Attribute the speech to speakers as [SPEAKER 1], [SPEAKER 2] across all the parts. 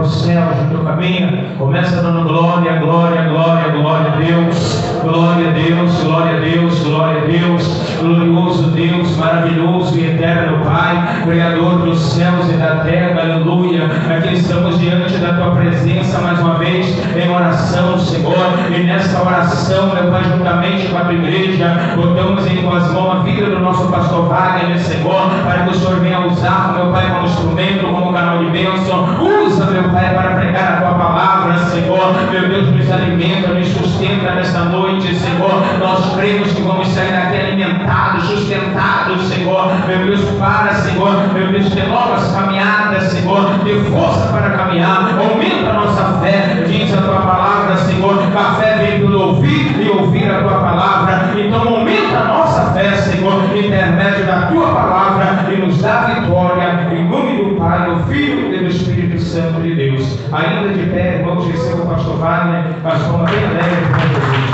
[SPEAKER 1] para os céus no teu caminho. Começa dando glória, glória, glória, glória a Deus. Glória a Deus, glória a Deus, glória a Deus. Glorioso Deus, maravilhoso e eterno Pai, Criador dos céus e da terra, aleluia. Aqui estamos diante da tua presença mais uma vez em oração, Senhor. E nessa oração, meu Pai, juntamente com a tua igreja, botamos em tuas mãos a vida do nosso pastor Wagner, Senhor, para que o Senhor venha usar, meu Pai, como instrumento, como canal de bênção. Usa, meu Pai, para pregar a tua palavra, Senhor. Meu Deus, nos alimenta, nos sustenta nesta noite, Senhor. Nós cremos que vamos sair daqui alimentados, sustentados, Senhor. Meu Deus, para, Senhor. Meu Deus, de novas caminhadas, Senhor. De força para caminhar. Aumenta a nossa fé. Diz a tua palavra, Senhor. A fé vem pelo ouvir e ouvir a tua palavra. Então aumenta a nossa fé, Senhor, intermédio da tua palavra, e nos dá vitória, em nome do Pai, do Filho e do Espírito Santo de Deus. Ainda de pé, irmãos, receba o pastor Wagner, pastor bem alegre com Jesus.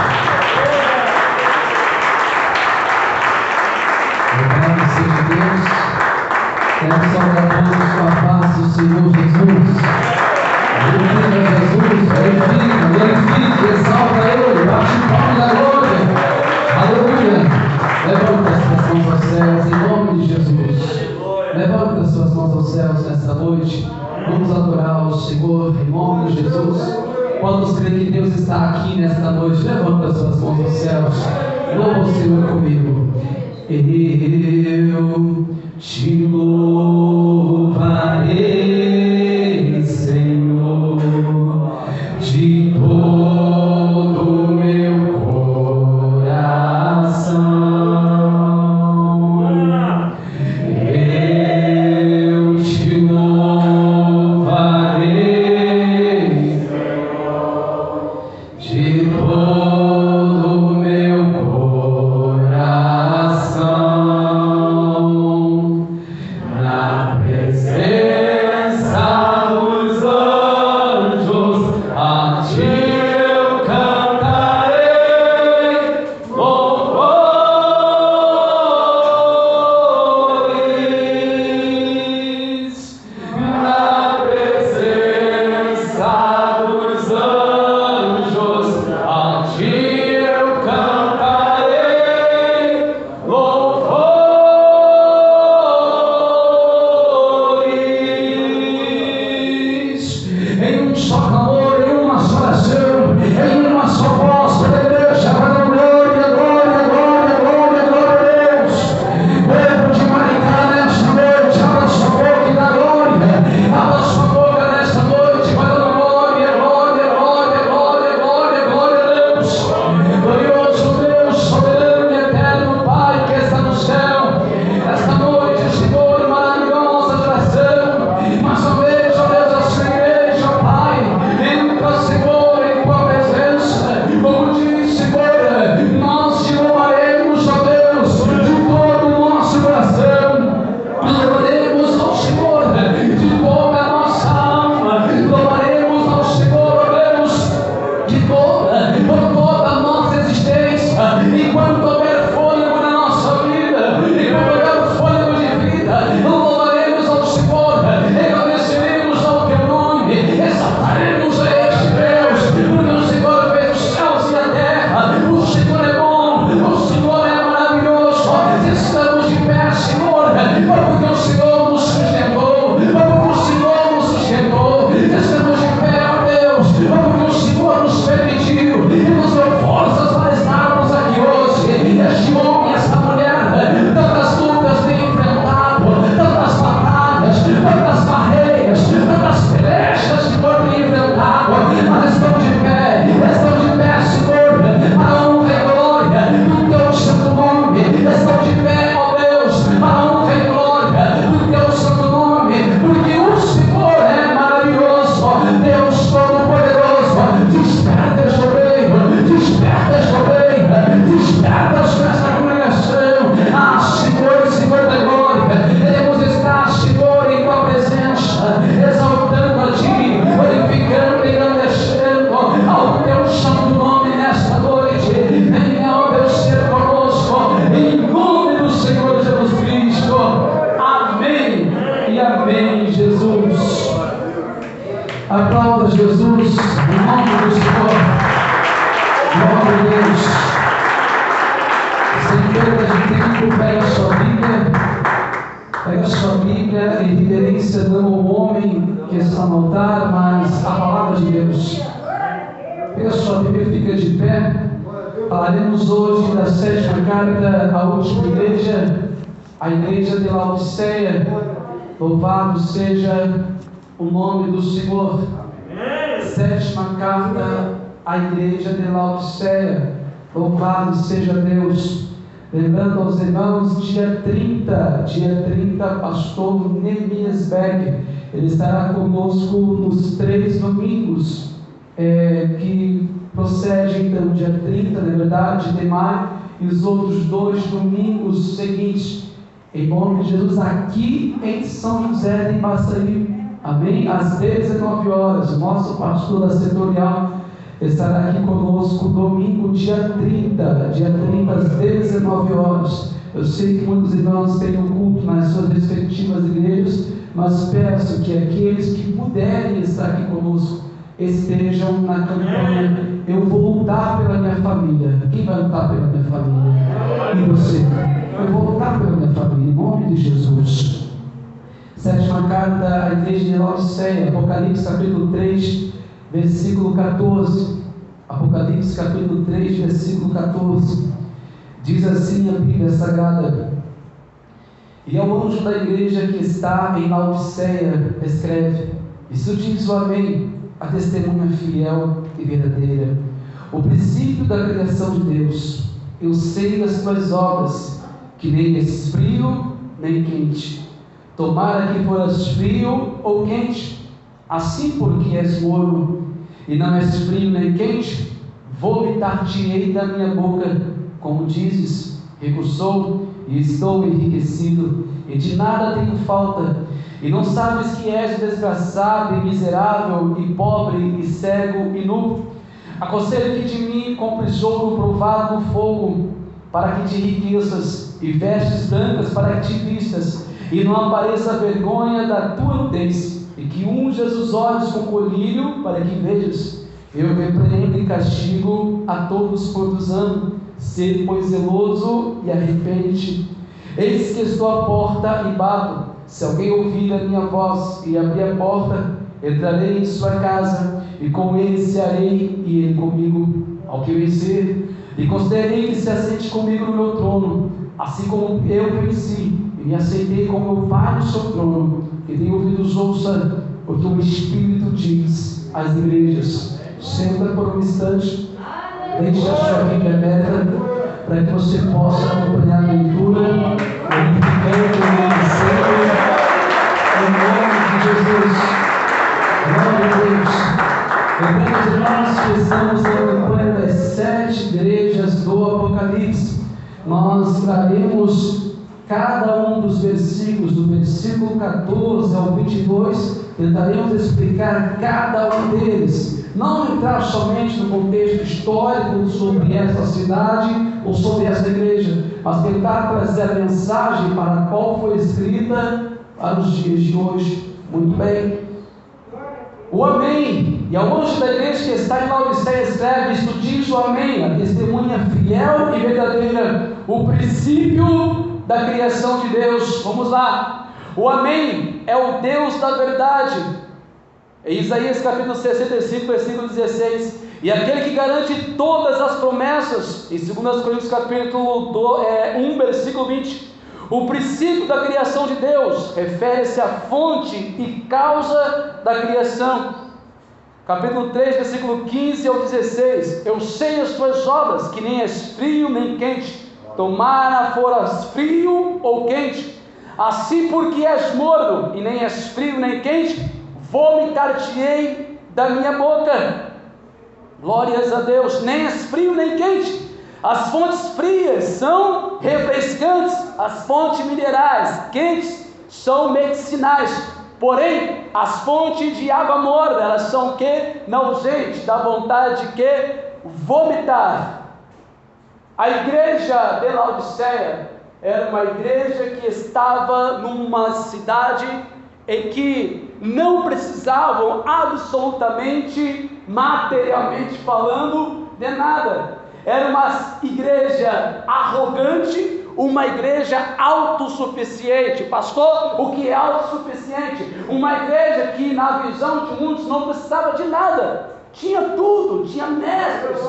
[SPEAKER 2] Louvado seja Deus. Quero saudar todos com a paz do Senhor Jesus. Glorifica Jesus, glorifica, exalta Ele, bate palma da glória. Aleluia. Levanta as suas mãos aos céus em nome de Jesus. Levanta as suas mãos aos céus nesta noite. Vamos adorar o Senhor em nome de Jesus. Quantos creem que Deus está aqui nesta noite? Levanta as suas mãos aos céus. Louva o Senhor comigo. Eu te louvarei, Senhor, de todo o meu coração. Eu te louvarei, de todo o meu coração, na presença dos anjos, a ti eu cantarei louvores. Na presença dos anjos, a ti eu cantarei louvores. Em um só clamor, em uma só oração, em uma só voz, toda a igreja vai dar glória, glória, glória, glória, glória a Deus. Povo de Maricá nesta noite, abra sua boca e dá glória. Abra sua boca nesta noite, vai dar glória, glória, glória, glória, glória, glória a Deus. Glorioso Deus, soberano e eterno Pai que está no céu, esta noite, Senhor, maravilhosa oração. Mais uma vez, ó Deus, a sua igreja, ó Pai, em Aplauda Jesus, em nome do Senhor. Glória a Deus. Sem perda de tempo, pega a sua Bíblia em reverência não ao homem que está no altar, mas a palavra de Deus. Pega a sua Bíblia e fica de pé. Falaremos hoje da 7ª carta à última igreja, a igreja de Laodiceia. Louvado seja o nome do Senhor. 7ª carta à igreja de Laodiceia. Louvado seja Deus. Lembrando aos irmãos, dia 30, pastor Neemias Beck, ele estará conosco nos 3 domingos que procedem, então, dia 30, na verdade, de maio, e os outros 2 domingos seguintes, em nome de Jesus, aqui em São José de Baçaí, amém? Às 19 horas, o nosso pastor da setorial estará aqui conosco domingo, dia 30 às 19 horas. Eu sei que muitos irmãos têm um culto nas suas respectivas igrejas, mas peço que aqueles que puderem estar aqui conosco estejam na campanha Eu Vou Lutar Pela Minha Família. Quem vai lutar pela minha família? E você? Eu vou lutar pela minha família, em nome de Jesus. 7ª carta à igreja de Laodiceia, Apocalipse capítulo 3, versículo 14. Apocalipse capítulo 3, versículo 14. Diz assim a Bíblia Sagrada: E ao anjo da igreja que está em Laodiceia escreve: Isso diz o Amém, a testemunha fiel e verdadeira, o princípio da criação de Deus. Eu sei das tuas obras, que nem és frio nem quente. Tomara que foras frio ou quente. Assim, porque és morno e não és frio nem quente, vomitar-te-ei da minha boca. Como dizes, rico sou e estou enriquecido, e de nada tenho falta. E não sabes que és desgraçado e miserável, e pobre, e cego, e nu? Aconselho que de mim compres ouro provado no fogo, para que te enriqueças, e vestes brancas para que te vistas, e não apareça a vergonha da tua nudez, e que unjas os olhos com colírio, para que vejas. Eu repreendo e castigo a todos quantos amo. Sê, pois, zeloso e arrepende. Eis que estou à porta e bato. Se alguém ouvir a minha voz e abrir a porta, entrarei em sua casa, e com ele cearei, e ele comigo. Ao que eu vencer, e considerei que se assente comigo no meu trono, assim como eu venci e me aceitei com meu Pai no seu trono. Que tenha ouvidos, ouça o que o Espírito diz às igrejas. Senta por um instante, deixe a sua Bíblia aberta, para que você possa acompanhar a leitura, glorificando o nome do Senhor, em nome de Jesus. Glória a Deus. Lembramos, irmãos, que estamos na campanha das 7 igrejas do Apocalipse. Nós traremos cada um dos versículos, do versículo 14 ao 22, tentaremos explicar cada um deles. Não entrar somente no contexto histórico sobre essa cidade ou sobre essa igreja, mas tentar trazer a mensagem para a qual foi escrita para os dias de hoje. Muito bem. O Amém. E ao anjo da igreja que está em Laodiceia escreve: Isto diz o Amém, a testemunha fiel e verdadeira, o princípio da criação de Deus. Vamos lá. O Amém é o Deus da verdade. Em Isaías capítulo 65, versículo 16: E aquele que garante todas as promessas. Em 2 Coríntios capítulo 1, versículo 20: O princípio da criação de Deus refere-se à fonte e causa da criação. Capítulo 3, versículo 15 ao 16: Eu sei as tuas obras, que nem és frio nem quente. Tomara foras frio ou quente. Assim, porque és morno e nem és frio nem quente, vomitar-te-ei da minha boca. Glórias a Deus. Nem és frio nem quente. As fontes frias são refrescantes, as fontes minerais quentes são medicinais. Porém, as fontes de água morna, elas são o que? Nauseantes, dá vontade de que? Vomitar. A igreja de Laodiceia era uma igreja que estava numa cidade em que
[SPEAKER 3] não precisavam absolutamente, materialmente falando, de nada. Era uma igreja arrogante, uma igreja autossuficiente. Pastor, o que é autossuficiente? Uma igreja que, na visão de muitos, não precisava de nada. Tinha tudo, tinha mestres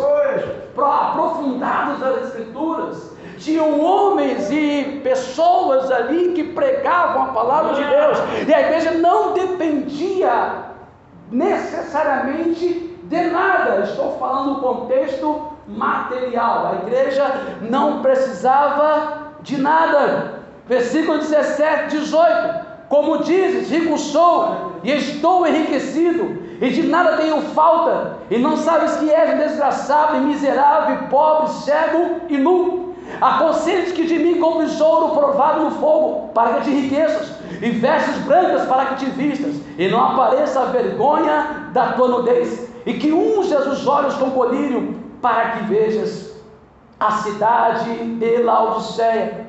[SPEAKER 3] aprofundados das Escrituras. Tinham homens e pessoas ali que pregavam a palavra de Deus. E a igreja não dependia necessariamente de nada. Estou falando no contexto material. A igreja não precisava de nada. Versículo 17, 18. Como dizes, rico sou e estou enriquecido, e de nada tenho falta, e não sabes que és desgraçado e miserável, e pobre, cego e nu. Aconselho-te que de mim compres ouro provado no fogo, para que te enriqueças, e vestes brancas para que te vistas, e não apareça a vergonha da tua nudez, e que unjas os olhos com colírio, para que vejas a cidade de Laodiceia.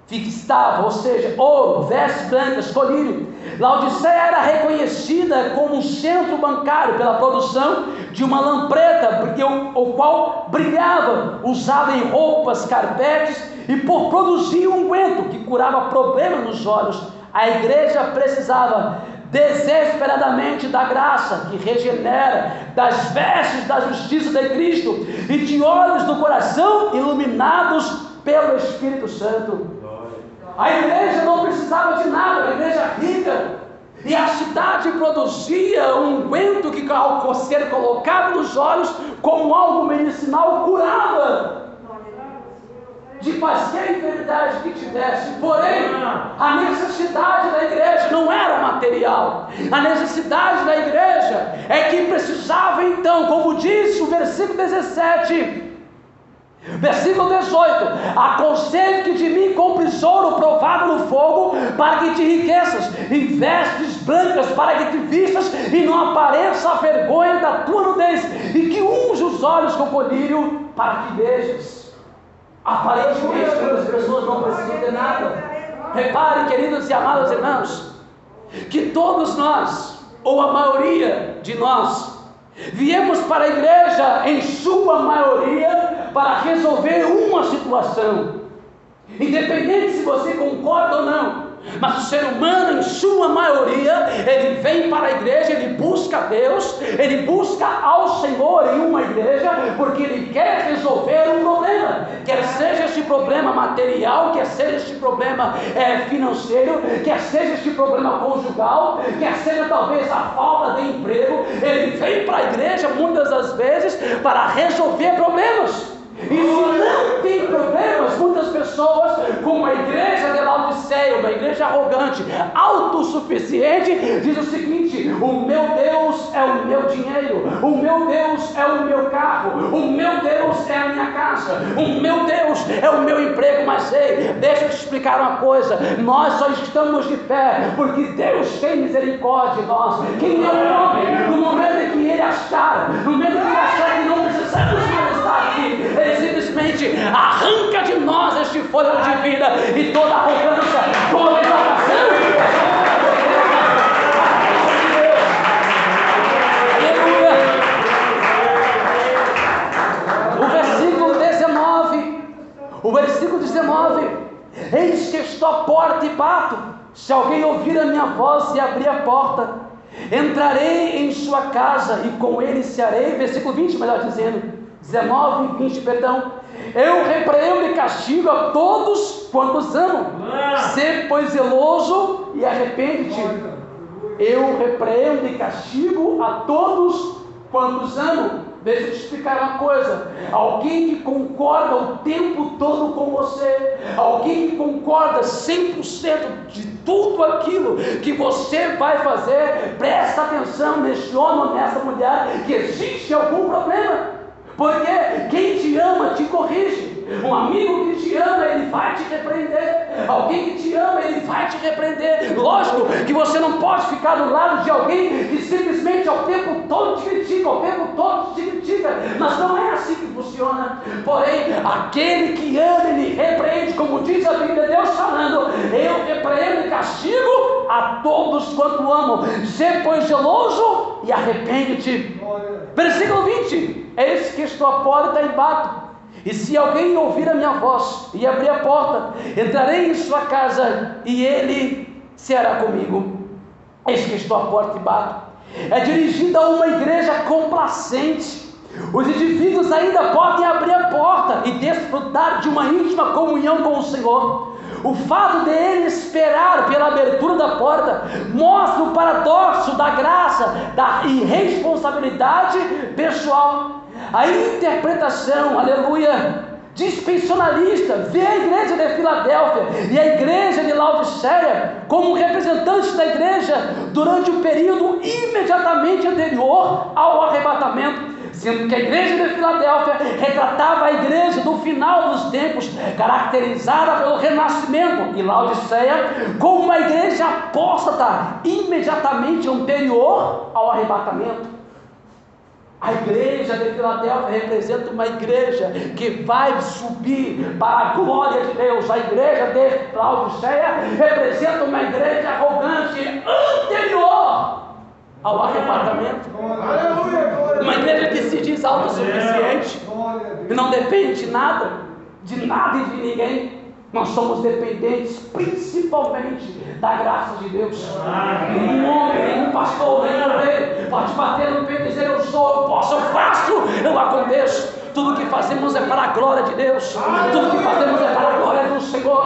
[SPEAKER 3] Que estava, ou seja, ouro, vestes brancas, colírio. Laodiceia era reconhecida como um centro bancário pela produção de uma lampreta, o qual brilhava, usada em roupas, carpetes, e por produzir um unguento que curava problemas nos olhos. A igreja precisava desesperadamente da graça que regenera, das vestes da justiça de Cristo e de olhos do coração iluminados pelo Espírito Santo. A igreja não precisava de nada, a igreja rica, e a cidade produzia um unguento que, ao ser colocado nos olhos como algo medicinal, curava de qualquer enfermidade que tivesse. Porém, a necessidade da igreja não era material. A necessidade da igreja é que precisava, então, como disse o versículo 17, versículo 18: aconselho que de mim compres ouro provado no fogo, para que te enriqueças, e vestes brancas para que te vistas, e não apareça a vergonha da tua nudez, e que unge os olhos com colírio, para que vejas. Aparentemente, as pessoas não precisam de nada. Reparem, queridos e amados irmãos, que todos nós, ou a maioria de nós, viemos para a igreja, em sua maioria, para resolver uma situação. Independente se você concorda ou não, mas o ser humano, em sua maioria, ele vem para a igreja, ele busca Deus, ele busca ao Senhor em uma igreja, porque ele quer resolver um problema, quer seja este problema material, quer seja este problema financeiro, quer seja este problema conjugal, quer seja talvez a falta de emprego. Ele vem para a igreja muitas das vezes para resolver problemas. E se não tem problemas, muitas pessoas, como a igreja de Laodiceia, uma igreja arrogante, autossuficiente, diz o seguinte: o meu Deus é o meu dinheiro, o meu Deus é o meu carro, o meu Deus é a minha casa, o meu Deus é o meu emprego. Mas ei, deixa eu te explicar uma coisa: nós só estamos de pé porque Deus tem misericórdia de nós. Quem é o homem? No momento em que ele achar, no momento em que ele achar que não precisamos mais estar aqui, ele simplesmente arranca de nós este fôlego de vida e toda arrogância, toda exaltação. Aleluia. O versículo 19: eis que estou à porta e bato. Se alguém ouvir a minha voz e abrir a porta, entrarei em sua casa e com ele cearei. Versículo 20, melhor dizendo, 19 e 20, perdão. Eu repreendo e castigo a todos quantos amam. Sê, pois, zeloso e arrepende-te. Eu repreendo e castigo a todos quantos amam. Deixa eu te explicar uma coisa: alguém que concorda o tempo todo com você, alguém que concorda 100% de tudo aquilo que você vai fazer, presta atenção neste homem ou nessa mulher, que existe algum problema. Porque quem te ama te corrige. Um amigo que te ama, ele vai te repreender. Alguém que te ama, ele vai te repreender. Lógico que você não pode ficar do lado de alguém que simplesmente ao tempo todo te critica, ao tempo todo te critica. Mas não é assim que funciona. funciona. Porém, aquele que ama, ele repreende, como diz a Bíblia, Deus falando: eu repreendo e castigo a todos quanto amam. Sê, pois, zeloso e arrepende-te. Versículo 20: eis que estou à porta e bato. E se alguém ouvir a minha voz e abrir a porta, entrarei em sua casa e ele será comigo. Eis que estou à porta e bato. É dirigida a uma igreja complacente. Os indivíduos ainda podem abrir a porta e desfrutar de uma íntima comunhão com o Senhor. O fato de ele esperar pela abertura da porta mostra o paradoxo da graça, da irresponsabilidade pessoal. A interpretação, aleluia, dispensacionalista vê a igreja de Filadélfia e a igreja de Laodiceia como representantes da igreja durante o período imediatamente anterior ao arrebatamento, sendo que a igreja de Filadélfia retratava a igreja do final dos tempos, caracterizada pelo renascimento, e Laodiceia como uma igreja apóstata imediatamente anterior ao arrebatamento. A igreja de Filadélfia representa uma igreja que vai subir para a glória de Deus. A igreja de Laodiceia representa uma igreja arrogante anterior ao arrebatamento. Uma igreja que se diz autossuficiente, que não depende de nada e de ninguém. Nós somos dependentes principalmente da graça de Deus. Nenhum homem, nenhum pastor, nenhum rei pode bater no peito e dizer: eu sou, eu posso, eu faço, eu aconteço. Tudo que fazemos é para a glória de Deus. Tudo que fazemos é para a glória do Senhor.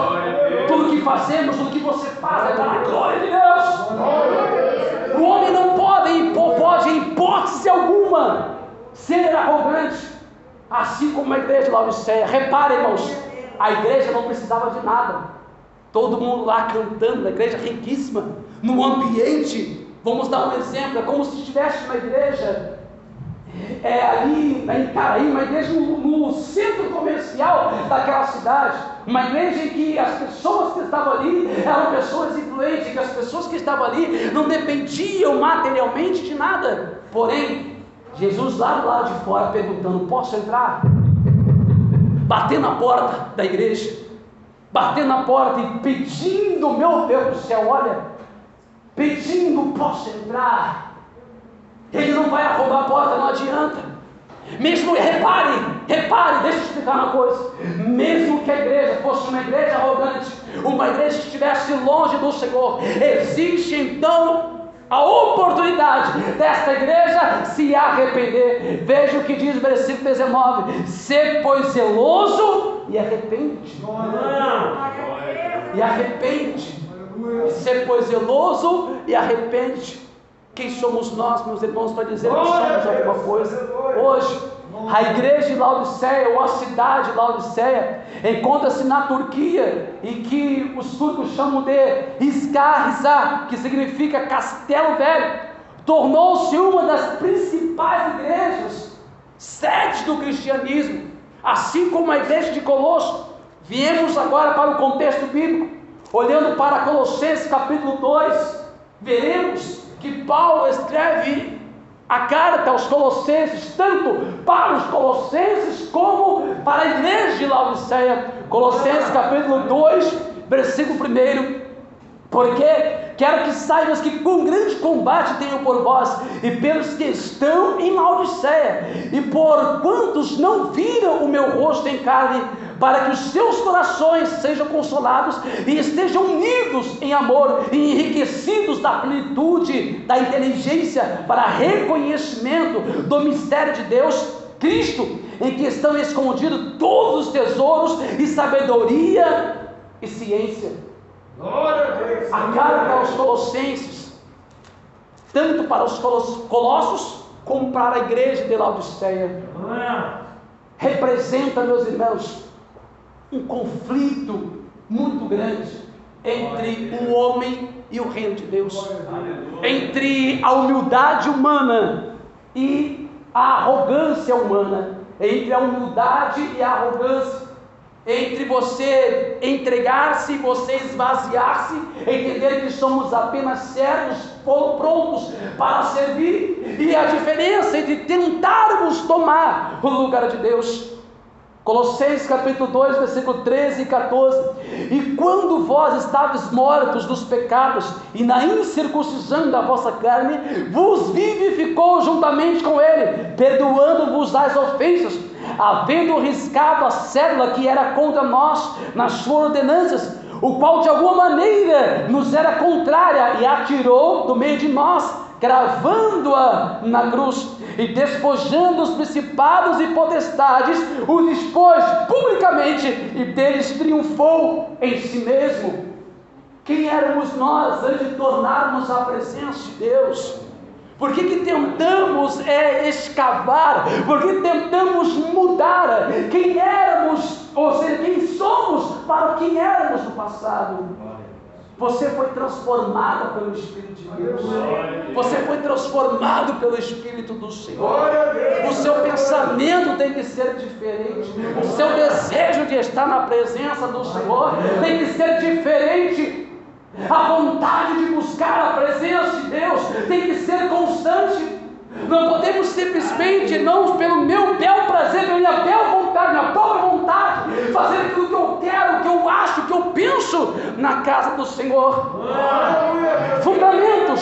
[SPEAKER 3] Tudo que fazemos, tudo que você faz é para a glória de Deus. O homem não pode, em hipótese alguma, ser arrogante, assim como a igreja de Laodiceia. Repare, irmãos, a igreja não precisava de nada. Todo mundo lá cantando, a igreja riquíssima, no ambiente. Vamos dar um exemplo, é como se estivesse uma igreja ali em Icaraí, uma igreja no centro comercial daquela cidade, uma igreja em que as pessoas que estavam ali eram pessoas influentes, que as pessoas que estavam ali não dependiam materialmente de nada. Porém, Jesus lá do lado de fora perguntando: posso entrar? Batendo na porta da igreja, batendo na porta e pedindo, meu Deus do céu, olha, pedindo: posso entrar? Ele não vai arrombar a porta, não adianta. Mesmo, repare, deixa eu explicar uma coisa. Mesmo que a igreja fosse uma igreja arrogante, uma igreja que estivesse longe do Senhor, existe então a oportunidade desta igreja se arrepender. Veja o que diz o versículo 19: sê, pois, zeloso e arrepende. E arrepende. Sê, pois, zeloso e arrepende. Quem somos nós, meus irmãos, para dizer que somos alguma coisa? Hoje, a igreja de Laodiceia, ou a cidade de Laodiceia, encontra-se na Turquia, e que os turcos chamam de Iskarisa, que significa Castelo Velho. Tornou-se uma das principais igrejas, sede do cristianismo, assim como a igreja de Colosso. Viemos agora para o contexto bíblico, olhando para Colossenses capítulo 2, veremos que Paulo escreve a carta aos Colossenses, tanto para os Colossenses como para a igreja de Laodiceia. Colossenses capítulo 2, versículo 1: porque quero que saibas que com grande combate tenho por vós e pelos que estão em Laodiceia, e por quantos não viram o meu rosto em carne, para que os seus corações sejam consolados e estejam unidos em amor e enriquecidos da plenitude da inteligência para reconhecimento do mistério de Deus, Cristo, em que estão escondidos todos os tesouros e sabedoria e ciência. A carta aos Colossenses, tanto para os Colossos como para a igreja de Laodiceia, representa, meus irmãos, um conflito muito grande entre o homem e o reino de Deus, entre a humildade humana e a arrogância humana, entre a humildade e a arrogância, entre você entregar-se e você esvaziar-se, entender que somos apenas servos prontos para servir, e a diferença entre tentarmos tomar o lugar de Deus. Colossenses capítulo 2, versículo 13 e 14. E quando vós estáveis mortos nos pecados e na incircuncisão da vossa carne, vos vivificou juntamente com ele, perdoando-vos as ofensas, havendo riscado a cédula que era contra nós nas suas ordenanças, o qual de alguma maneira nos era contrária, e atirou do meio de nós, cravando-a na cruz, e despojando os principados e potestades, os expôs publicamente, e deles triunfou em si mesmo. Quem éramos nós antes de tornarmos a presença de Deus? Por que tentamos escavar? Por que tentamos mudar quem éramos, ou seja, quem somos para quem éramos no passado? Você foi transformado pelo Espírito de Deus. Você foi transformado pelo Espírito do Senhor. O seu pensamento tem que ser diferente. O seu desejo de estar na presença do Senhor tem que ser diferente. A vontade de buscar a presença de Deus tem que ser constante. Não podemos simplesmente, não pelo meu bel prazer, pela minha bela vontade, minha própria vontade, fazer aquilo que eu quero, que eu acho, que eu penso na casa do Senhor. Fundamentos.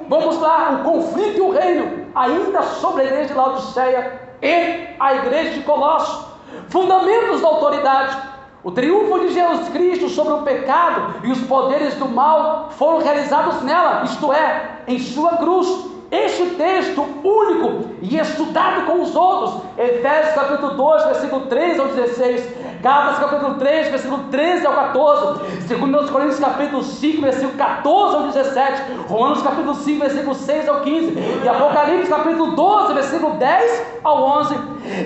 [SPEAKER 3] Vamos lá, o conflito e o reino, ainda sobre a igreja de Laodiceia e a igreja de Colossos. Fundamentos da autoridade. O triunfo de Jesus Cristo sobre o pecado e os poderes do mal foram realizados nela, isto é, em sua cruz. Este texto único e estudado com os outros, Efésios capítulo 2, versículo 3 ao 16, Gálatas capítulo 3, versículo 13 ao 14, 2 Coríntios capítulo 5, versículo 14 ao 17, Romanos capítulo 5, versículo 6 ao 15, e Apocalipse capítulo 12, versículo 10 ao 11,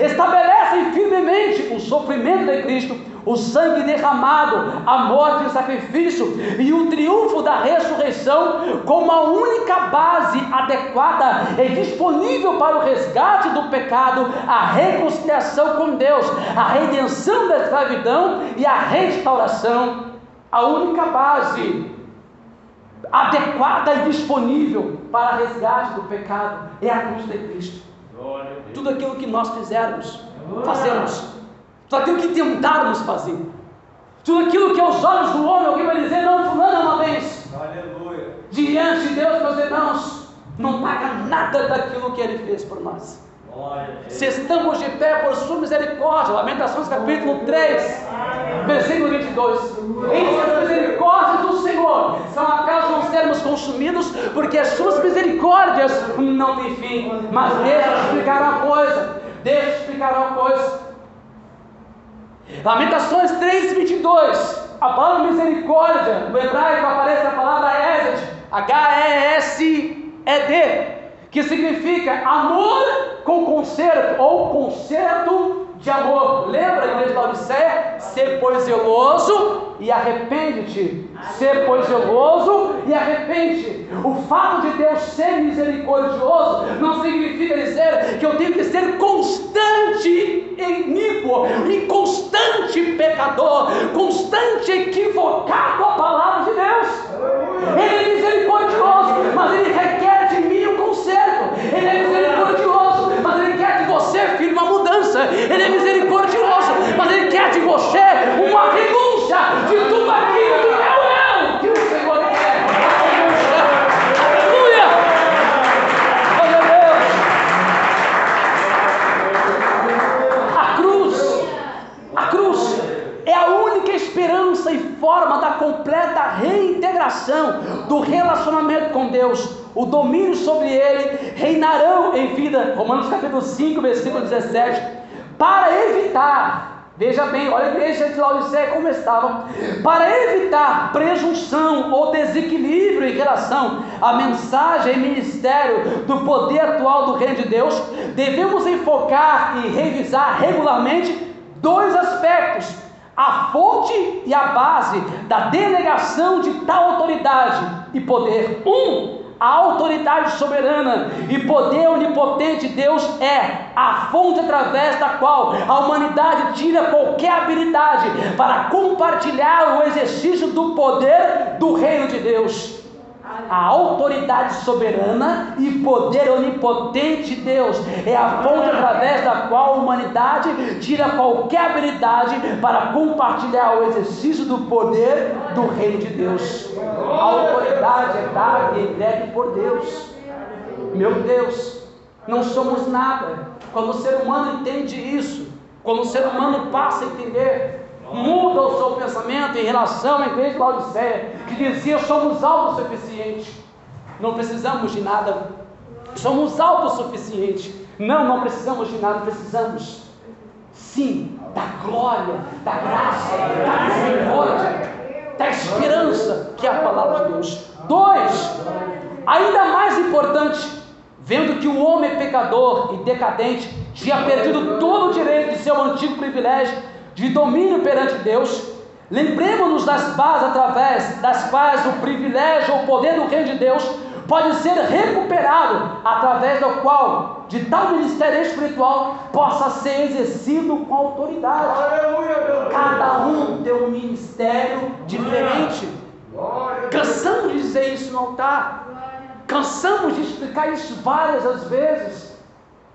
[SPEAKER 3] estabelecem firmemente o sofrimento de Cristo, o sangue derramado, a morte e o sacrifício e o triunfo da ressurreição como a única base adequada e disponível para o resgate do pecado, a reconciliação com Deus, a redenção da escravidão e a restauração. A única base adequada e disponível para o resgate do pecado é a cruz de Cristo. Tudo aquilo que nós fazemos, tudo aquilo que tentarmos fazer, tudo aquilo que aos olhos do homem alguém vai dizer, não, fulano é uma bênção. Aleluia. Diante de Deus, meus irmãos, não paga nada daquilo que Ele fez por nós. Se estamos de pé por sua misericórdia, Lamentações capítulo 3, versículo 22, em as misericórdias do Senhor são acaso não sermos consumidos, porque as suas misericórdias não têm fim. Mas deixa eu explicar uma coisa, Lamentações 3:22, a palavra misericórdia, no hebraico aparece a palavra Hesed, H-E-S-E-D, que significa amor com conserto, ou conserto de amor. Lembra, igreja de Laodiceia? Ser, pois, zeloso e arrepende-te. Ser, pois, zeloso e arrepende. O fato de Deus ser misericordioso não significa dizer que eu tenho que ser constante iníquo, inconstante pecador, constante equivocado à palavra de Deus. Ele é misericordioso, mas Ele requer de mim um conserto. Ele é misericordioso, mas Ele quer de você, filho, uma mudança. Ele é misericordioso, mas Ele quer de você uma renúncia de tudo aquilo que não é que o Senhor quer. Aleluia! Glória a Deus! A cruz é a única esperança e forma da completa reintegração do relacionamento com Deus. O domínio sobre ele reinarão em vida. Romanos capítulo 5, versículo 17. Para evitar, veja bem, olha a igreja de Laodiceia como estava. Para evitar presunção ou desequilíbrio em relação à mensagem e ministério do poder atual do reino de Deus, devemos enfocar e revisar regularmente dois aspectos: a fonte e a base da delegação de tal autoridade e poder. A autoridade soberana e poder onipotente de Deus é a fonte através da qual a humanidade tira qualquer habilidade para compartilhar o exercício do poder do reino de Deus. A autoridade soberana e poder onipotente de Deus é a fonte através da qual a humanidade tira qualquer habilidade para compartilhar o exercício do poder do reino de Deus. A autoridade é dada e entregue por Deus. Meu Deus, não somos nada. Quando o ser humano entende isso, quando o ser humano passa a entender, muda o seu pensamento em relação à igreja de Laodiceia, que dizia: somos autossuficientes, não precisamos de nada, somos autossuficientes. Não precisamos de nada, precisamos sim da glória, da graça, da misericórdia, da esperança, que é a palavra de Deus. 2, ainda mais importante, vendo que o homem pecador e decadente tinha perdido todo o direito de seu antigo privilégio de domínio perante Deus, lembremos-nos das bases através das quais o privilégio ou poder do reino de Deus pode ser recuperado, através do qual de tal ministério espiritual possa ser exercido com autoridade. Cada um tem um ministério diferente. Cansamos de dizer isso no altar, cansamos de explicar isso várias vezes.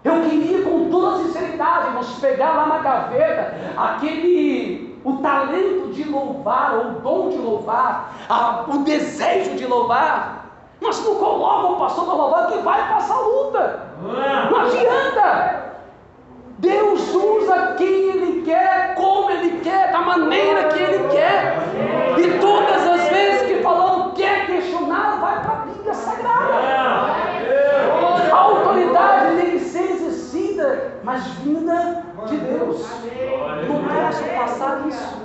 [SPEAKER 3] Eu queria com toda sinceridade nos pegar lá na gaveta o talento de louvar, ou o dom de louvar, o desejo de louvar, mas não coloca o pastor para louvar que vai passar luta. Não adianta. Deus usa quem Ele quer, como Ele quer, da maneira que Ele quer. E todas as vezes que falamos quer questionar, vai para a Bíblia Sagrada. A autoridade tem que ser exercida, mas vinda de Deus. Não posso passar isso.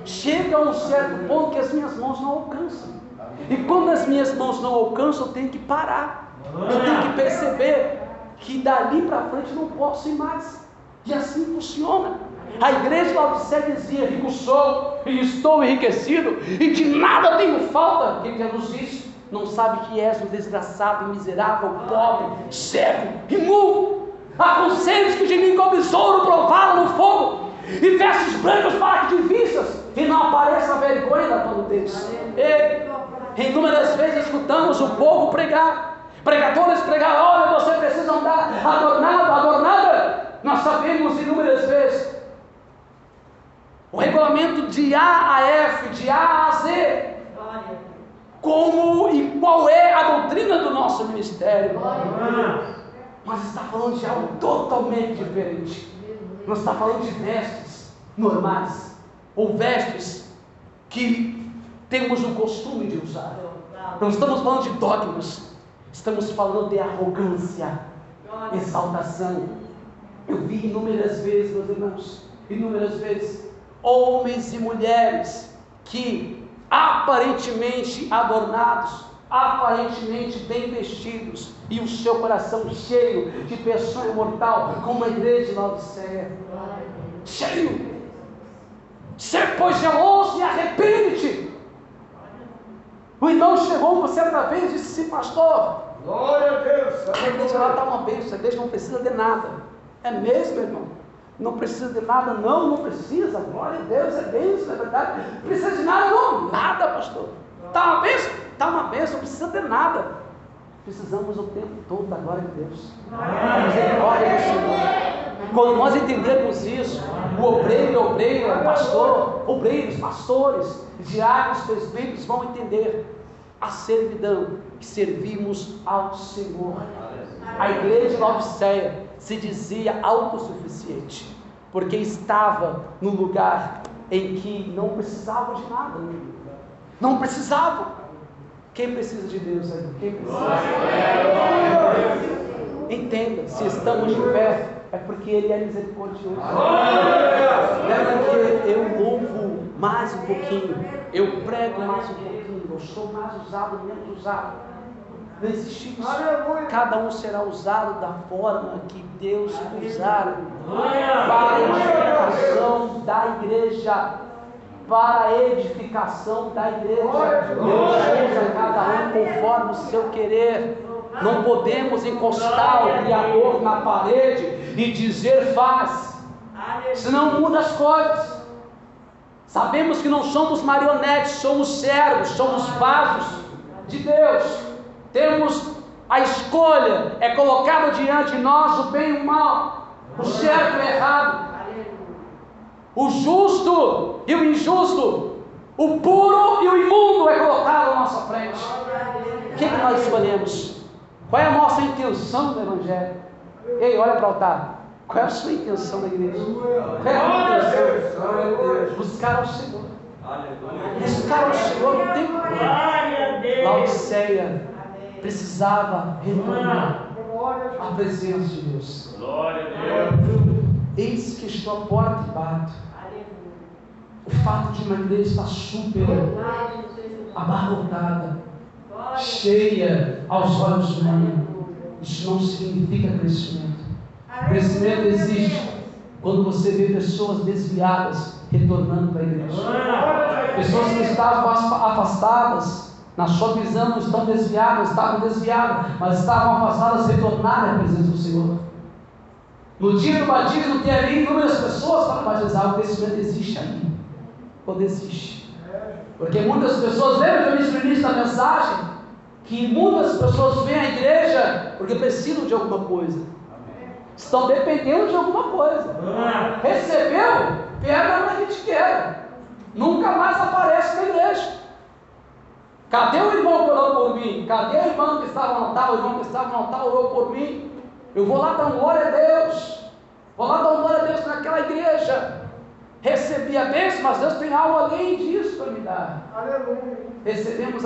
[SPEAKER 3] Chega a um certo ponto que as minhas mãos não alcançam. E quando as minhas mãos não alcançam, eu tenho que parar. Eu tenho que perceber que dali para frente não posso ir mais. E assim funciona. A igreja de Laodiceia dizia: rico sou e estou enriquecido, e de nada tenho falta. O que Jesus disse? Não sabe que és um desgraçado, miserável, pobre, cego e nu. Há conselhos que de mim como besouro provaram no fogo, e vestes brancos para que te vistas, e não apareça a vergonha da tua nudez. Inúmeras vezes escutamos o povo pregar, pregadores pregar: olha, você precisa andar adornado, adornada. Nós sabemos inúmeras vezes o regulamento de A a F, de A a Z, como e qual é a doutrina do nosso ministério. Mas está falando de algo totalmente diferente. Não está falando de vestes normais, ou vestes que temos o costume de usar. Não estamos falando de dogmas, estamos falando de arrogância, exaltação. Eu vi inúmeras vezes, meus irmãos, inúmeras vezes, homens e mulheres que aparentemente adornados, aparentemente bem vestidos, e o seu coração cheio de pessoa imortal, como a igreja de Laodiceia. Cheio. Ser, pois, geloso e arrepende-te. O irmão chegou uma certa vez e disse assim: pastor, glória a Deus, a igreja lá está uma bênção, a igreja não precisa de nada. É mesmo, irmão? Não precisa de nada? Não precisa. Glória a Deus, é bênção, é verdade. Não precisa de nada? Não, nada, pastor. Está uma bênção? Está uma bênção, não precisa de nada. Precisamos o tempo todo da glória de Deus. A misericórdia do Senhor. Quando nós entendermos isso, o obreiro, o pastor, obreiros, pastores, diáconos, presbíteros vão entender a servidão que servimos ao Senhor. A igreja de Laodiceia se dizia autossuficiente, porque estava no lugar em que não precisava de nada. Não precisava. Quem precisa de Deus aí? Quem precisa? Entenda, se estamos de pé, é porque Ele é misericordioso. Lembra que eu louvo mais um pouquinho, eu prego mais um pouquinho, eu sou mais usado, menos usado. Não existe isso. Cada um será usado da forma que Deus usar para a edificação da igreja. Para a edificação da igreja. Deus usa cada um conforme o seu querer. Não podemos encostar o Criador na parede e dizer faz, senão muda as coisas. Sabemos que não somos marionetes, somos servos, somos vasos de Deus. temos a escolha, é colocado diante de nós o bem e o mal, o certo e o errado, o justo e o injusto, o puro e o imundo é colocado à nossa frente. O que nós escolhemos? Qual é a nossa intenção do Evangelho? Ei, olha para o altar. Qual é a sua intenção da igreja? Qual é a minha intenção? Buscar ao Senhor. Buscar ao Senhor o tempo todo. Laodiceia precisava retornar à presença de Deus. Eis que estou à porta e bato. O fato de uma igreja estar super abarrotada, cheia aos olhos humanos, isso não significa crescimento. Crescimento existe quando você vê pessoas desviadas retornando para a igreja. Pessoas que estavam afastadas, na sua visão não estão desviadas, estavam desviadas, mas estavam afastadas, retornarem à presença do Senhor. No dia do batismo tem ali inúmeras pessoas para batizar. O crescimento existe ali, quando existe. Porque muitas pessoas, lembra que eu disse no início da mensagem, que muitas pessoas vêm à igreja porque precisam de alguma coisa, estão dependendo de alguma coisa. Recebeu, pega onde a gente quer, nunca mais aparece na igreja. Cadê o irmão que orou por mim? Cadê o irmão que estava no altar? O irmão que estava no altar orou por mim. Eu vou lá dar glória a Deus, vou lá dar glória a Deus naquela igreja. Recebi a bênção, mas Deus tem algo além disso para me dar. Recebemos a